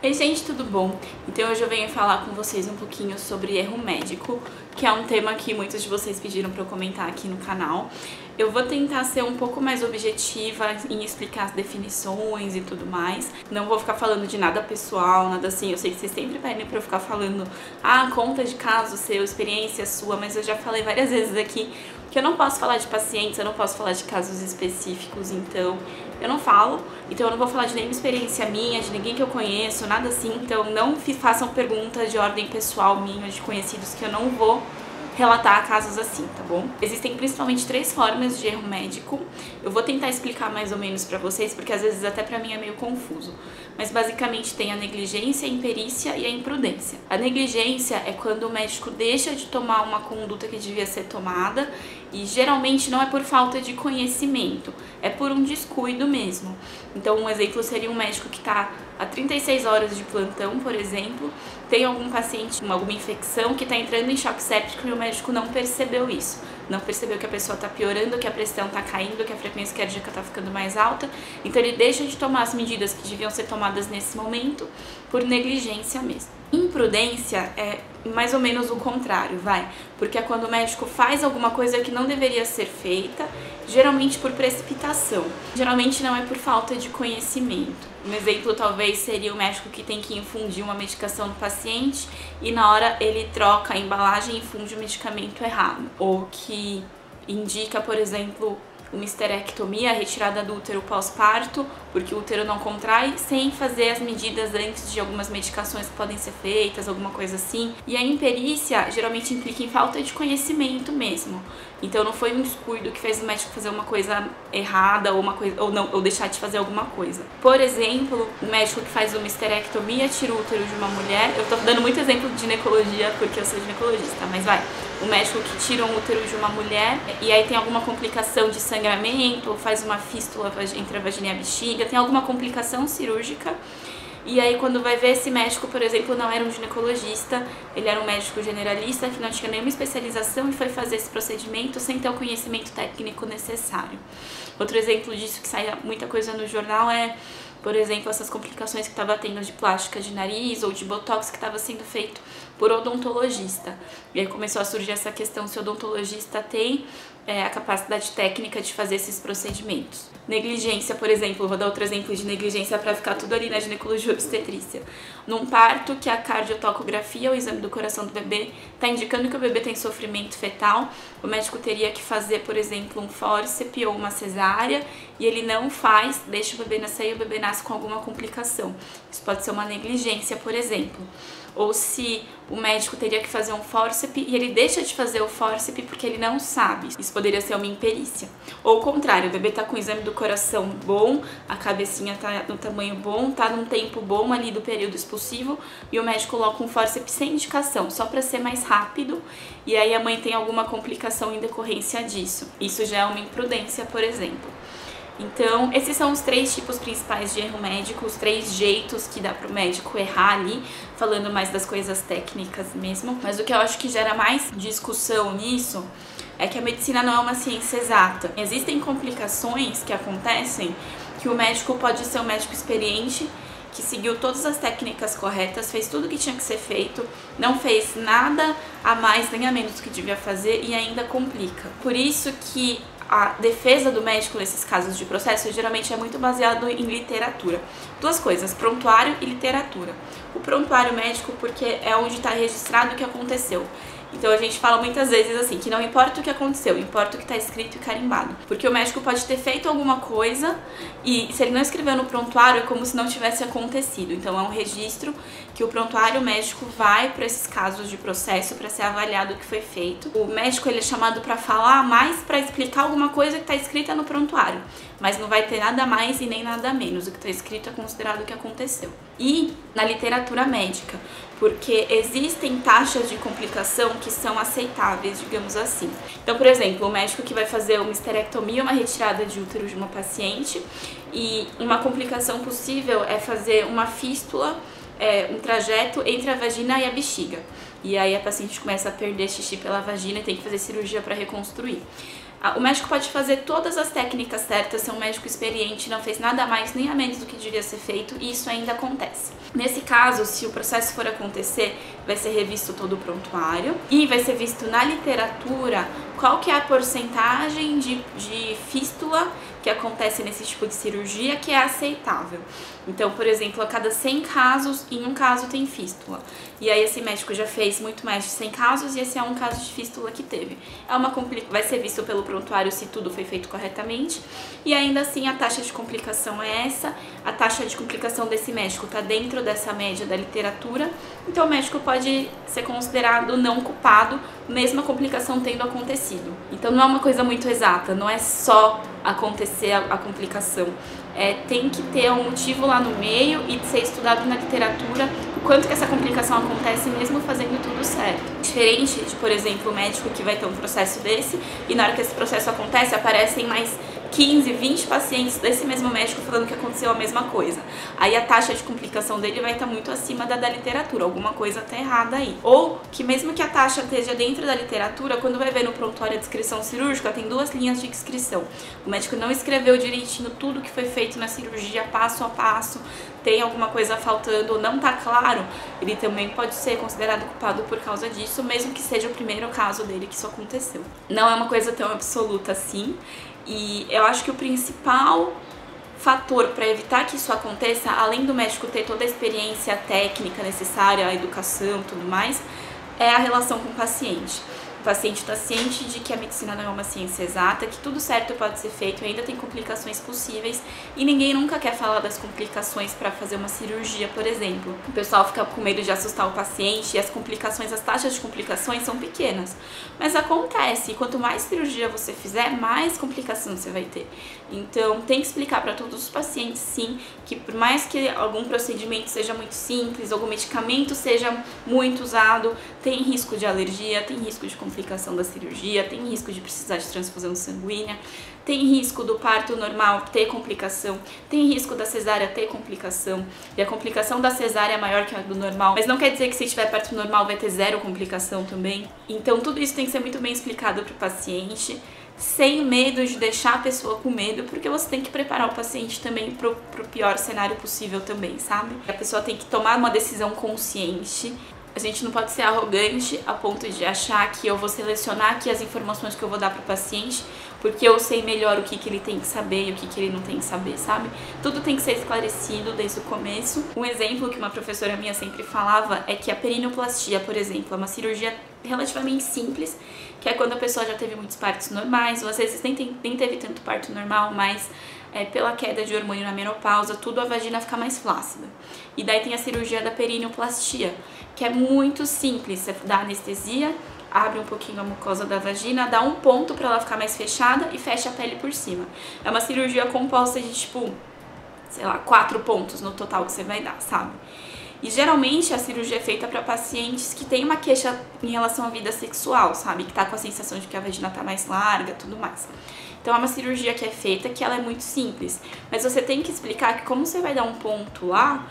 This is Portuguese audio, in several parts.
Ei gente, tudo bom? Então hoje eu venho falar com vocês um pouquinho sobre erro médico, que é um tema que muitos de vocês pediram para eu comentar aqui no canal. Eu vou tentar ser um pouco mais objetiva em explicar as definições e tudo mais. Não vou ficar falando de nada pessoal, nada assim. Eu sei que vocês sempre pedem para eu ficar falando conta de caso seu, experiência sua, mas eu já falei várias vezes aqui que eu não posso falar de pacientes, eu não posso falar de casos específicos, então eu não falo. Então eu não vou falar de nenhuma experiência minha, de ninguém que eu conheço, nada assim. Então não façam perguntas de ordem pessoal minha, de conhecidos, que eu não vou relatar casos assim, tá bom? Existem principalmente 3 formas de erro médico. Eu vou tentar explicar mais ou menos pra vocês, porque às vezes até pra mim é meio confuso. Mas basicamente tem a negligência, a imperícia e a imprudência. A negligência é quando o médico deixa de tomar uma conduta que devia ser tomada, e geralmente não é por falta de conhecimento, é por um descuido mesmo. Então um exemplo seria um médico que está há 36 horas de plantão, por exemplo, tem algum paciente com alguma infecção que está entrando em choque séptico e o médico não percebeu isso. Não percebeu que a pessoa está piorando, que a pressão está caindo, que a frequência cardíaca está ficando mais alta. Então ele deixa de tomar as medidas que deviam ser tomadas nesse momento por negligência mesmo. Imprudência é mais ou menos o contrário, porque é quando o médico faz alguma coisa que não deveria ser feita, geralmente por precipitação. Geralmente não é por falta de conhecimento. Um exemplo talvez seria o médico que tem que infundir uma medicação no paciente e na hora ele troca a embalagem e infunde o medicamento errado. Ou que indica, por exemplo, uma histerectomia, a retirada do útero pós-parto, porque o útero não contrai, sem fazer as medidas antes de algumas medicações que podem ser feitas, alguma coisa assim. E a imperícia geralmente implica em falta de conhecimento mesmo. Então não foi um descuido que fez o médico fazer uma coisa errada ou deixar de fazer alguma coisa. Por exemplo, o médico que faz uma histerectomia, tira o útero de uma mulher. Eu tô dando muito exemplo de ginecologia porque eu sou ginecologista, mas o médico que tira um útero de uma mulher e aí tem alguma complicação de sangramento, ou faz uma fístula entre a vagina e a bexiga, tem alguma complicação cirúrgica. E aí quando vai ver, esse médico, por exemplo, não era um ginecologista, ele era um médico generalista que não tinha nenhuma especialização e foi fazer esse procedimento sem ter o conhecimento técnico necessário. Outro exemplo disso que sai muita coisa no jornal é, por exemplo, essas complicações que estava tendo de plástica de nariz ou de botox que estava sendo feito por odontologista. E aí começou a surgir essa questão se o odontologista tem a capacidade técnica de fazer esses procedimentos. Negligência, por exemplo, vou dar outro exemplo de negligência para ficar tudo ali na ginecologia obstetrícia. Num parto que a cardiotocografia, o exame do coração do bebê, está indicando que o bebê tem sofrimento fetal, o médico teria que fazer, por exemplo, um fórceps ou uma cesárea, e ele não faz, deixa o bebê nascer e o bebê nasce com alguma complicação. Isso pode ser uma negligência, por exemplo. Ou se o médico teria que fazer um fórceps e ele deixa de fazer o fórceps porque ele não sabe. Isso poderia ser uma imperícia. Ou o contrário, o bebê tá com o exame do coração bom, a cabecinha tá no tamanho bom, tá num tempo bom ali do período expulsivo e o médico coloca um fórceps sem indicação, só para ser mais rápido, e aí a mãe tem alguma complicação em decorrência disso. Isso já é uma imprudência, por exemplo. Então, esses são os 3 tipos principais de erro médico, os 3 jeitos que dá pro médico errar ali, falando mais das coisas técnicas mesmo. Mas o que eu acho que gera mais discussão nisso é que a medicina não é uma ciência exata. Existem complicações que acontecem que o médico pode ser um médico experiente, que seguiu todas as técnicas corretas, fez tudo o que tinha que ser feito, não fez nada a mais nem a menos do que devia fazer e ainda complica. Por isso que a defesa do médico nesses casos de processo geralmente é muito baseado em literatura. 2 coisas, prontuário e literatura. O prontuário médico porque é onde está registrado o que aconteceu. Então a gente fala muitas vezes assim, que não importa o que aconteceu, importa o que está escrito e carimbado. Porque o médico pode ter feito alguma coisa e se ele não escreveu no prontuário é como se não tivesse acontecido. Então é um registro que o prontuário médico vai para esses casos de processo para ser avaliado o que foi feito. O médico ele é chamado para falar mais, para explicar alguma coisa que está escrita no prontuário, mas não vai ter nada mais e nem nada menos. O que está escrito é considerado o que aconteceu. E na literatura médica, porque existem taxas de complicação que são aceitáveis, digamos assim. Então, por exemplo, o médico que vai fazer uma histerectomia, uma retirada de útero de uma paciente, e uma complicação possível é fazer uma fístula, um trajeto entre a vagina e a bexiga. E aí a paciente começa a perder xixi pela vagina e tem que fazer cirurgia para reconstruir. O médico pode fazer todas as técnicas certas, ser um médico experiente, não fez nada mais nem a menos do que devia ser feito, e isso ainda acontece. Nesse caso, se o processo for acontecer, vai ser revisto todo o prontuário e vai ser visto na literatura qual que é a porcentagem de fístula que acontece nesse tipo de cirurgia que é aceitável. Então, por exemplo, a cada 100 casos, em um caso tem fístula. E aí esse médico já fez muito mais de 100 casos e esse é um caso de fístula que teve. Vai ser visto pelo prontuário se tudo foi feito corretamente. E ainda assim a taxa de complicação é essa. A taxa de complicação desse médico está dentro dessa média da literatura. Então o médico pode ser considerado não culpado, mesmo a complicação tendo acontecido. Então não é uma coisa muito exata, não é só acontecer a complicação. Tem que ter um motivo lá no meio e ser estudado na literatura o quanto que essa complicação acontece mesmo fazendo tudo certo. Diferente de, por exemplo, o médico que vai ter um processo desse e na hora que esse processo acontece aparecem mais 15, 20 pacientes desse mesmo médico falando que aconteceu a mesma coisa. Aí a taxa de complicação dele vai estar muito acima da literatura, alguma coisa tá errada aí. Ou que mesmo que a taxa esteja dentro da literatura, quando vai ver no prontuário a descrição cirúrgica, tem 2 linhas de descrição. O médico não escreveu direitinho tudo que foi feito na cirurgia, passo a passo, tem alguma coisa faltando ou não tá claro, ele também pode ser considerado culpado por causa disso, mesmo que seja o primeiro caso dele que isso aconteceu. Não é uma coisa tão absoluta assim. E eu acho que o principal fator para evitar que isso aconteça, além do médico ter toda a experiência técnica necessária, a educação e tudo mais, é a relação com o paciente. O paciente está ciente de que a medicina não é uma ciência exata, que tudo certo pode ser feito, ainda tem complicações possíveis e ninguém nunca quer falar das complicações para fazer uma cirurgia, por exemplo. O pessoal fica com medo de assustar o paciente e as complicações, as taxas de complicações são pequenas. Mas acontece, e quanto mais cirurgia você fizer, mais complicação você vai ter. Então tem que explicar para todos os pacientes, sim, que por mais que algum procedimento seja muito simples, algum medicamento seja muito usado, tem risco de alergia, tem risco de complicação da cirurgia, tem risco de precisar de transfusão sanguínea, tem risco do parto normal ter complicação, tem risco da cesárea ter complicação, e a complicação da cesárea é maior que a do normal, mas não quer dizer que se tiver parto normal vai ter 0 complicação também. Então tudo isso tem que ser muito bem explicado para o paciente, sem medo de deixar a pessoa com medo, porque você tem que preparar o paciente também pro pior cenário possível também, sabe? A pessoa tem que tomar uma decisão consciente. A gente não pode ser arrogante a ponto de achar que eu vou selecionar aqui as informações que eu vou dar pro paciente, porque eu sei melhor o que ele tem que saber e o que ele não tem que saber, sabe? Tudo tem que ser esclarecido desde o começo. Um exemplo que uma professora minha sempre falava é que a perineoplastia, por exemplo, é uma cirurgia relativamente simples, que é quando a pessoa já teve muitos partos normais, ou às vezes nem teve tanto parto normal, mas pela queda de hormônio na menopausa, tudo a vagina fica mais flácida. E daí tem a cirurgia da perineoplastia, que é muito simples, você dá anestesia, abre um pouquinho a mucosa da vagina, dá um ponto para ela ficar mais fechada e fecha a pele por cima. É uma cirurgia composta de tipo, sei lá, 4 pontos no total que você vai dar, sabe? E geralmente a cirurgia é feita para pacientes que têm uma queixa em relação à vida sexual, sabe? Que tá com a sensação de que a vagina tá mais larga, tudo mais. Então é uma cirurgia que é feita, que ela é muito simples. Mas você tem que explicar que como você vai dar um ponto lá,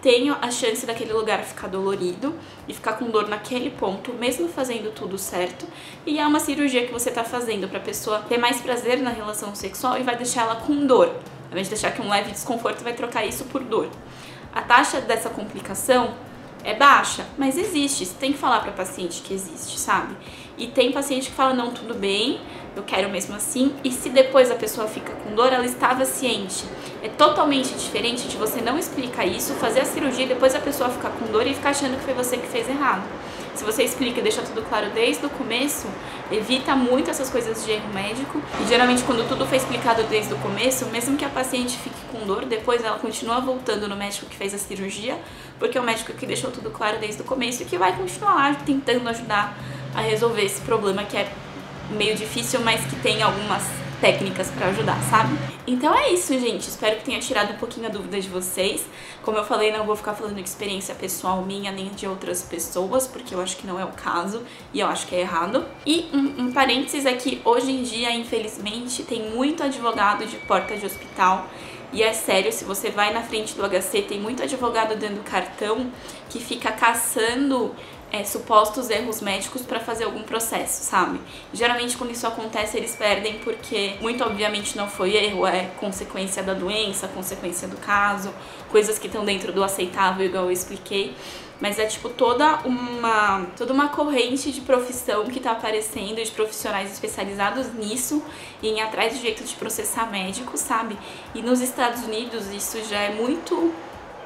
tem a chance daquele lugar ficar dolorido e ficar com dor naquele ponto, mesmo fazendo tudo certo. E é uma cirurgia que você tá fazendo pra pessoa ter mais prazer na relação sexual e vai deixar ela com dor. Ao invés de deixar que um leve desconforto, vai trocar isso por dor. A taxa dessa complicação é baixa, mas existe. Você tem que falar para o paciente que existe, sabe? E tem paciente que fala, não, tudo bem, eu quero mesmo assim. E se depois a pessoa fica com dor, ela estava ciente. É totalmente diferente de você não explicar isso, fazer a cirurgia e depois a pessoa ficar com dor e ficar achando que foi você que fez errado. Se você explica e deixa tudo claro desde o começo, evita muito essas coisas de erro médico. E geralmente quando tudo foi explicado desde o começo, mesmo que a paciente fique com dor, depois ela continua voltando no médico que fez a cirurgia, porque é o médico que deixou tudo claro desde o começo e que vai continuar lá tentando ajudar a resolver esse problema que é meio difícil, mas que tem algumas técnicas pra ajudar, sabe? Então é isso, gente. Espero que tenha tirado um pouquinho a dúvida de vocês. Como eu falei, não vou ficar falando de experiência pessoal minha nem de outras pessoas, porque eu acho que não é o caso e eu acho que é errado. E um parênteses aqui, hoje em dia, infelizmente, tem muito advogado de porta de hospital. E é sério, se você vai na frente do HC, tem muito advogado dando cartão que fica caçando supostos erros médicos pra fazer algum processo, sabe? Geralmente quando isso acontece eles perdem porque muito obviamente não foi erro, é consequência da doença, consequência do caso, coisas que estão dentro do aceitável, igual eu expliquei. Mas é tipo toda uma corrente de profissão que tá aparecendo, de profissionais especializados nisso e em atrás de jeito de processar médicos, sabe? E nos Estados Unidos isso já é muito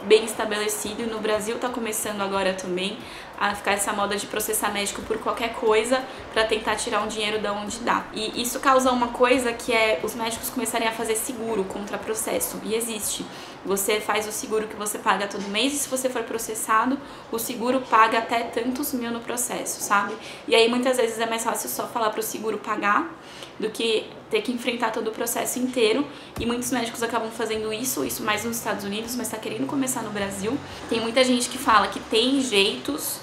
bem estabelecido, e no Brasil tá começando agora também a ficar essa moda de processar médico por qualquer coisa pra tentar tirar um dinheiro da onde dá. E isso causa uma coisa que é os médicos começarem a fazer seguro contra processo, e existe. Você faz o seguro que você paga todo mês e se você for processado, o seguro paga até tantos mil no processo, sabe? E aí muitas vezes é mais fácil só falar pro seguro pagar do que ter que enfrentar todo o processo inteiro, e muitos médicos acabam fazendo isso mais nos Estados Unidos, mas tá querendo começar no Brasil. Tem muita gente que fala que tem jeitos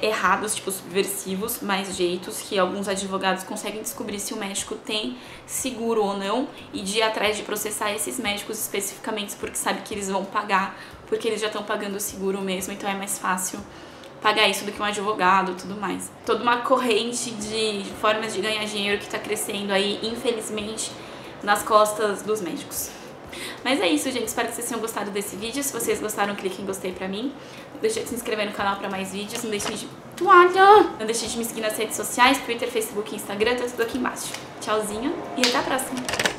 errados, tipo subversivos, mas jeitos que alguns advogados conseguem descobrir se o médico tem seguro ou não e de ir atrás de processar esses médicos especificamente porque sabe que eles vão pagar, porque eles já estão pagando o seguro mesmo, então é mais fácil pagar isso do que um advogado e tudo mais. Toda uma corrente de formas de ganhar dinheiro que tá crescendo aí, infelizmente, nas costas dos médicos. Mas é isso, gente. Espero que vocês tenham gostado desse vídeo. Se vocês gostaram, clique em gostei pra mim. Não deixe de se inscrever no canal pra mais vídeos. Não deixe de me seguir nas redes sociais, Twitter, Facebook e Instagram. Tá tudo aqui embaixo. Tchauzinho e até a próxima.